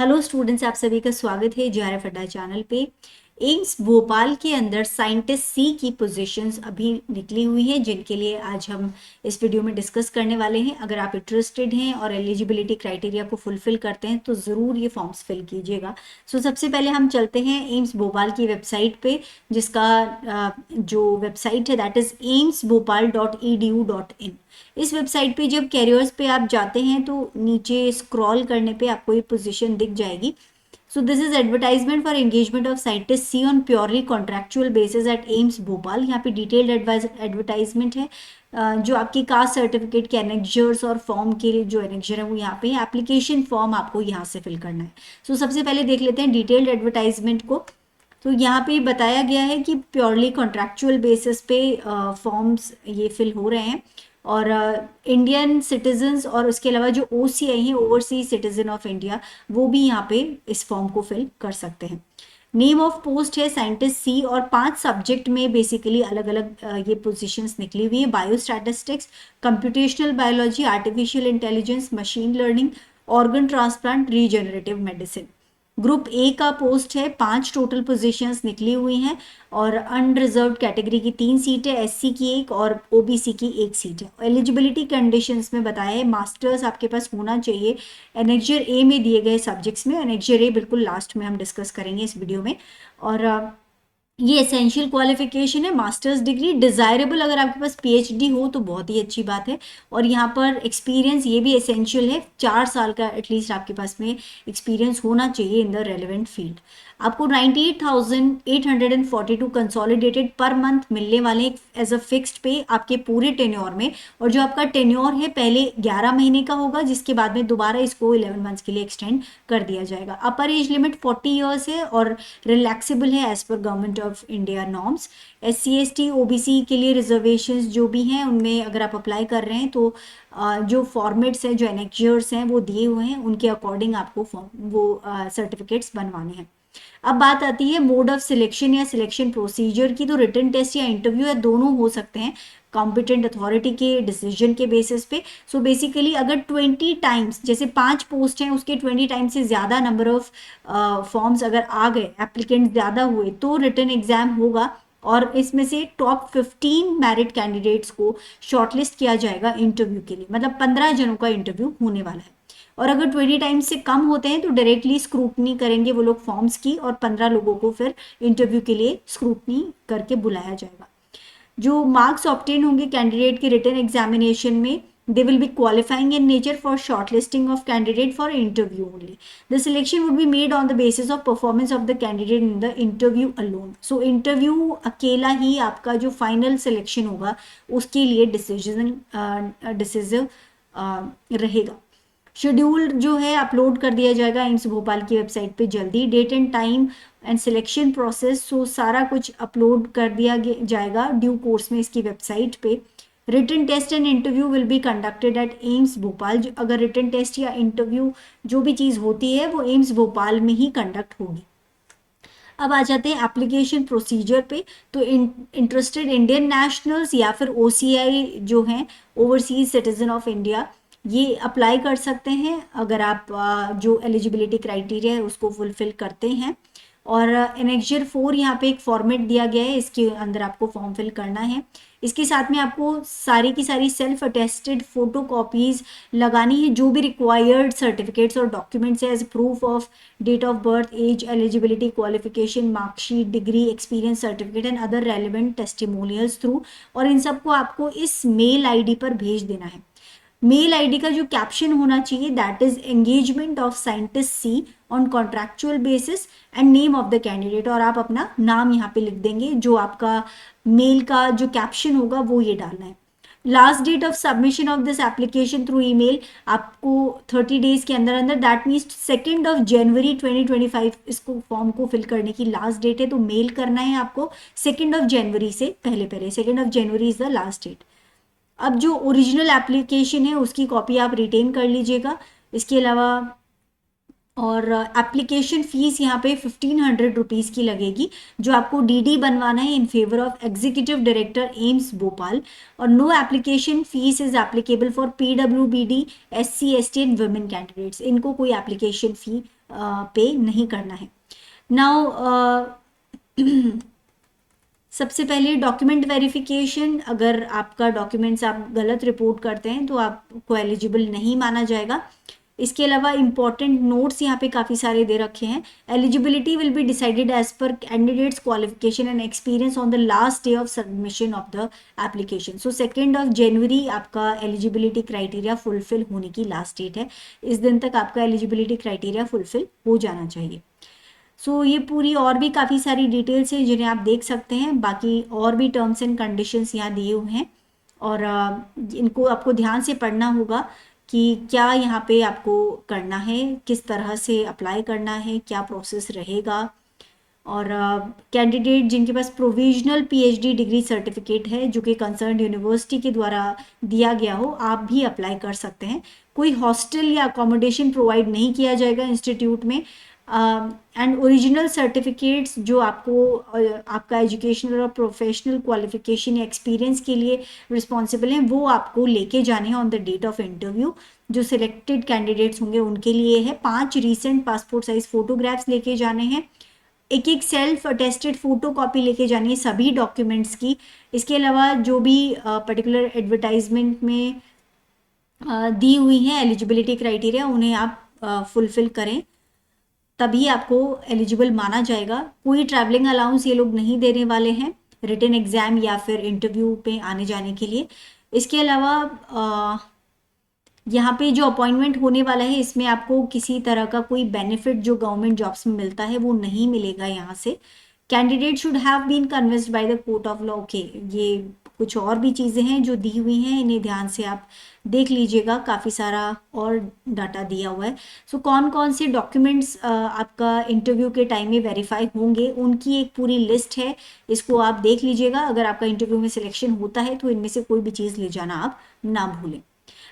Hello students, आप सभी का स्वागत है जेआरएफ अड्डा चैनल पे। एम्स भोपाल के अंदर साइंटिस्ट सी की पोजीशंस अभी निकली हुई हैं, जिनके लिए आज हम इस वीडियो में डिस्कस करने वाले हैं। अगर आप इंटरेस्टेड हैं और एलिजिबिलिटी क्राइटेरिया को फुलफिल करते हैं तो ज़रूर ये फॉर्म्स फिल कीजिएगा। सबसे पहले हम चलते हैं एम्स भोपाल की वेबसाइट पे, जिसका जो वेबसाइट है दैट इज़ amsbhopal.edu.in। इस वेबसाइट पे जब कैरियर्स पे आप जाते हैं तो नीचे स्क्रॉल करने पे आपको ये पोजीशन दिख जाएगी। So this is advertisement for engagement of scientists C on purely contractual basis at AIIMS Bhopal. यहाँ पे डिटेल्ड एडवर्टाइजमेंट है। जो आपकी कास्ट सर्टिफिकेट के एनेक्जर्स और फॉर्म के लिए जो एनेक्जर है वो यहाँ पे एप्लीकेशन फॉर्म आपको यहाँ से फिल करना है। सबसे पहले देख लेते हैं डिटेल्ड एडवर्टाइजमेंट को। तो यहाँ पे बताया गया है कि प्योरली कॉन्ट्रैक्चुअल बेसिस पे फॉर्म्स ये फिल हो रहे हैं, और इंडियन सिटीजन्स और उसके अलावा जो OCI है, ओवरसीज सिटीजन ऑफ इंडिया, वो भी यहाँ पे इस फॉर्म को फिल कर सकते हैं। नेम ऑफ पोस्ट है साइंटिस्ट सी, और 5 सब्जेक्ट में बेसिकली अलग अलग ये पोजीशंस निकली हुई है। Biostatistics, computational biology, artificial intelligence, machine learning, organ transplant, regenerative medicine. Group A का पोस्ट है, 5 टोटल पोजीशंस निकली हुई हैं, और अनरिजर्व्ड कैटेगरी की 3 सीटें, SC की 1 और OBC की 1 सीट है। एलिजिबिलिटी कंडीशंस में बताया है मास्टर्स आपके पास होना चाहिए एनेक्जर ए में दिए गए सब्जेक्ट्स में। एनेक्जर ए बिल्कुल लास्ट में हम डिस्कस करेंगे इस वीडियो में। और ये एसेंशियल क्वालिफिकेशन है मास्टर्स डिग्री। डिज़ायरेबल अगर आपके पास PhD हो तो बहुत ही अच्छी बात है, और यहाँ पर एक्सपीरियंस ये भी एसेंशियल है, 4 साल का एटलीस्ट आपके पास में एक्सपीरियंस होना चाहिए इन द रेलिवेंट फील्ड। आपको 98,842 कंसोलिडेटेड पर मंथ मिलने वाले एज अ फिक्स्ड पे आपके पूरे टेन्योर में। और जो आपका टेन्योर है पहले 11 महीने का होगा, जिसके बाद में दोबारा इसको 11 मंथ्स के लिए एक्सटेंड कर दिया जाएगा। अपर एज लिमिट 40 ईयर्स है और रिलैक्सेबल है एज पर government of India norms. SC ST OBC के लिए रिजर्वेशंस जो भी हैं उनमें अगर आप अप्लाई कर रहे हैं तो जो फॉर्मेट्स हैं, जो एनेक्जर्स हैं वो दिए हुए हैं, उनके अकॉर्डिंग आपको वो सर्टिफिकेट्स बनवाने हैं। अब बात आती है मोड ऑफ सिलेक्शन या सिलेक्शन प्रोसीजर की। तो रिटन टेस्ट या इंटरव्यू या दोनों हो सकते हैं कॉम्पिटेंट अथॉरिटी के डिसीजन के बेसिस पे। बेसिकली अगर 20 टाइम्स, जैसे 5 पोस्ट हैं उसके 20 टाइम्स से ज़्यादा नंबर ऑफ फॉर्म्स अगर आ गए, एप्लीकेंट ज़्यादा हुए, तो रिटन एग्जाम होगा, और इसमें से टॉप 15 मैरिट कैंडिडेट्स को शॉर्टलिस्ट किया जाएगा इंटरव्यू के लिए। मतलब 15 जनों का इंटरव्यू होने वाला है। और अगर 20 टाइम्स से कम होते हैं तो डायरेक्टली स्क्रूटनी करेंगे वो लोग फॉर्म्स की, और 15 लोगों को फिर इंटरव्यू के लिए स्क्रूटनी करके बुलाया जाएगा। जो मार्क्स ऑब्टेन होंगे कैंडिडेट के रिटन एग्जामिनेशन में, they will be qualifying in nature for shortlisting of candidate for interview only. The selection would be made on the basis of performance of the candidate in the interview alone. So interview अकेला ही आपका जो final selection होगा उसके लिए decisive रहेगा। Schedule जो है upload कर दिया जाएगा एम्स भोपाल की वेबसाइट पे जल्दी। Date and time and selection process, सारा कुछ अपलोड कर दिया जाएगा ड्यू कोर्स में इसकी वेबसाइट पे। Written test and interview will be conducted at AIIMS Bhopal. अगर रिटन टेस्ट या इंटरव्यू जो भी चीज़ होती है वो एम्स भोपाल में ही कंडक्ट होगी। अब आ जाते हैं एप्लीकेशन प्रोसीजर पे। तो इंटरेस्टेड इंडियन नेशनल्स या फिर OCI जो हैं, ओवरसीज सिटीजन ऑफ इंडिया, ये अप्लाई कर सकते हैं अगर आप जो एलिजिबिलिटी क्राइटेरिया है उसको फुलफिल करते हैं। और एनेक्जर 4 यहाँ पे एक फॉर्मेट दिया गया है, इसके अंदर आपको फॉर्म फिल करना है। इसके साथ में आपको सारी की सारी सेल्फ अटेस्टेड फोटो कॉपीज लगानी है, जो भी रिक्वायर्ड सर्टिफिकेट्स और डॉक्यूमेंट्स है as proof of date of birth, age, eligibility, qualification, marksheet, degree, experience certificate and other relevant testimonials through. और इन सबको आपको इस मेल ID पर भेज देना है। मेल ID का जो कैप्शन होना चाहिए that is engagement of scientist C on contractual basis and name of the candidate, और आप अपना नाम यहाँ पे लिख देंगे। जो आपका मेल का जो कैप्शन होगा वो ये डालना है। Last date of submission of this application through email आपको 30 डेज के अंदर अंदर, दैट मीन्स 2 जनवरी 2025 इसको फॉर्म को फिल करने की लास्ट डेट है। तो मेल करना है आपको 2 जनवरी से पहले पहले। 2 January is the last date. अब जो ओरिजिनल एप्लीकेशन है उसकी कॉपी आप रिटेन कर लीजिएगा। इसके अलावा और एप्लीकेशन फीस यहाँ पे 1500 रुपीज़ की लगेगी, जो आपको DD बनवाना है in favour of executive director AIIMS Bhopal. और no application fee is applicable for PWBD, SC ST and women candidates. इनको कोई एप्लीकेशन फ़ी पे नहीं करना है। नाउ सबसे पहले डॉक्यूमेंट वेरिफिकेशन, अगर आपका डॉक्यूमेंट्स आप गलत रिपोर्ट करते हैं तो आपको एलिजिबल नहीं माना जाएगा। इसके अलावा इंपॉर्टेंट नोट्स यहाँ पे काफ़ी सारे दे रखे हैं। Eligibility will be decided as per candidates qualification and experience on the last day of submission of the application. So 2 जनवरी आपका एलिजिबिलिटी क्राइटेरिया फुलफिल होने की लास्ट डेट है। इस दिन तक आपका एलिजिबिलिटी क्राइटेरिया फुलफिल हो जाना चाहिए। सो ये पूरी और भी काफ़ी सारी डिटेल्स हैं जिन्हें आप देख सकते हैं। बाकी और भी टर्म्स एंड कंडीशंस यहाँ दिए हुए हैं और इनको आपको ध्यान से पढ़ना होगा कि क्या यहाँ पे आपको करना है, किस तरह से अप्लाई करना है, क्या प्रोसेस रहेगा। और कैंडिडेट जिनके पास प्रोविजनल पीएचडी डिग्री सर्टिफिकेट है जो कि कंसर्न यूनिवर्सिटी के द्वारा दिया गया हो, आप भी अप्लाई कर सकते हैं। कोई हॉस्टल या अकोमोडेशन प्रोवाइड नहीं किया जाएगा इंस्टीट्यूट में। एंड ओरिजिनल सर्टिफिकेट्स जो आपको आपका एजुकेशनल और प्रोफेशनल क्वालिफिकेशन या एक्सपीरियंस के लिए रिस्पॉन्सिबल हैं वो आपको लेके जाने हैं on the date of interview. जो सिलेक्टेड कैंडिडेट्स होंगे उनके लिए है 5 रीसेंट पासपोर्ट साइज फोटोग्राफ्स लेके जाने हैं, एक सेल्फ अटेस्टेड फोटो कॉपी लेके जानी है सभी डॉक्यूमेंट्स की। इसके अलावा जो भी पर्टिकुलर एडवर्टाइजमेंट में दी हुई हैं एलिजिबिलिटी क्राइटेरिया उन्हें आप फुलफिल करें, तभी आपको एलिजिबल माना जाएगा। कोई ट्रैवलिंग अलाउंस ये लोग नहीं देने वाले हैं रिटन एग्जाम या फिर इंटरव्यू पे आने जाने के लिए। इसके अलावा यहाँ पे जो अपॉइंटमेंट होने वाला है इसमें आपको किसी तरह का कोई बेनिफिट जो गवर्नमेंट जॉब्स में मिलता है वो नहीं मिलेगा यहाँ से। Candidate should have been convinced by the court of law. Okay, ये कुछ और भी चीज़ें हैं जो दी हुई हैं, इन्हें ध्यान से आप देख लीजिएगा, काफ़ी सारा और डाटा दिया हुआ है। सो कौन कौन से डॉक्यूमेंट्स आपका इंटरव्यू के टाइम में वेरीफाई होंगे उनकी एक पूरी लिस्ट है, इसको आप देख लीजिएगा। अगर आपका इंटरव्यू में सिलेक्शन होता है तो इनमें से कोई भी चीज़ ले जाना आप ना भूलें।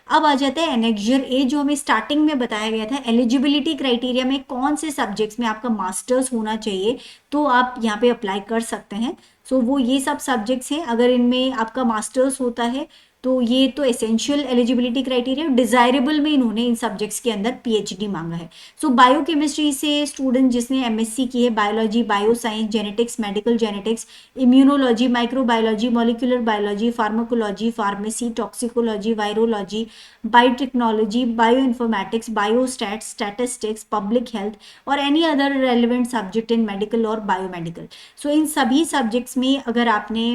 अब आ जाता है एनेक्जर ए, जो हमें स्टार्टिंग में बताया गया था। एलिजिबिलिटी क्राइटेरिया में कौन से सब्जेक्ट्स में आपका मास्टर्स होना चाहिए तो आप यहाँ पे अप्लाई कर सकते हैं। सो वो ये सब सब्जेक्ट्स हैं, अगर इनमें आपका मास्टर्स होता है तो ये तो एसेंशियल एलिजिबिलिटी क्राइटेरिया। डिजायरेबल में इन्होंने इन सब्जेक्ट्स के अंदर पीएचडी मांगा है। सो बायोकेमिस्ट्री से स्टूडेंट जिसने एमएससी की है, biology, bioscience, genetics, medical genetics, immunology, microbiology, molecular biology, pharmacology, pharmacy, toxicology, virology, biotechnology, bio informatics, biostats, statistics, public health और any other relevant subject in medical और biomedical. So इन सभी subjects में अगर आपने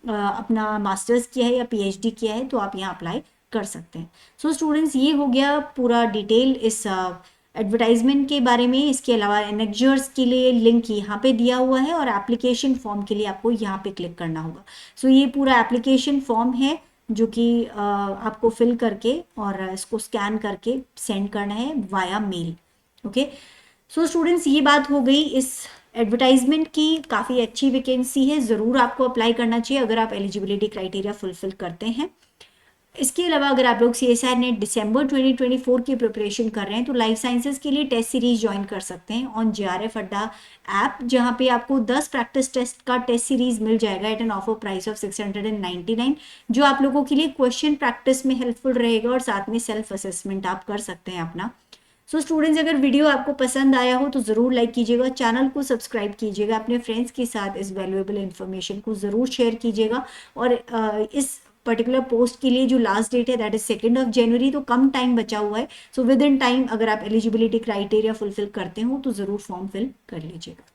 अपना मास्टर्स किया है या पीएचडी किया है तो आप यहाँ अप्लाई कर सकते हैं। सो स्टूडेंट्स, ये हो गया पूरा डिटेल इस एडवर्टाइजमेंट के बारे में। इसके अलावा एनेक्जर्स के लिए लिंक यहाँ पे दिया हुआ है और एप्लीकेशन फॉर्म के लिए आपको यहाँ पे क्लिक करना होगा। सो ये पूरा एप्लीकेशन फॉर्म है जो कि आपको फिल करके और इसको स्कैन करके सेंड करना है via mail. Okay, so students, ये बात हो गई इस एडवर्टाइजमेंट की। काफ़ी अच्छी वैकेंसी है, ज़रूर आपको अप्लाई करना चाहिए अगर आप एलिजिबिलिटी क्राइटेरिया फुलफिल करते हैं। इसके अलावा अगर आप लोग CSIR नेट दिसंबर 2024 की प्रिपरेशन कर रहे हैं तो लाइफ साइंसेज के लिए टेस्ट सीरीज ज्वाइन कर सकते हैं ऑन JRF अड्डा ऐप, जहां पे आपको 10 प्रैक्टिस टेस्ट का टेस्ट सीरीज मिल जाएगा at an offer price of 699, जो आप लोगों के लिए क्वेश्चन प्रैक्टिस में हेल्पफुल रहेगा और साथ में सेल्फ असेसमेंट आप कर सकते हैं अपना। सो स्टूडेंट्स, अगर वीडियो आपको पसंद आया हो तो ज़रूर लाइक कीजिएगा, चैनल को सब्सक्राइब कीजिएगा, अपने फ्रेंड्स के साथ इस वैल्यूएबल इन्फॉर्मेशन को ज़रूर शेयर कीजिएगा। और इस पर्टिकुलर पोस्ट के लिए जो लास्ट डेट है दैट इज 2 जनवरी, तो कम टाइम बचा हुआ है। सो विद इन टाइम अगर आप एलिजिबिलिटी क्राइटेरिया फुलफिल करते हो तो ज़रूर फॉर्म फिल कर लीजिएगा।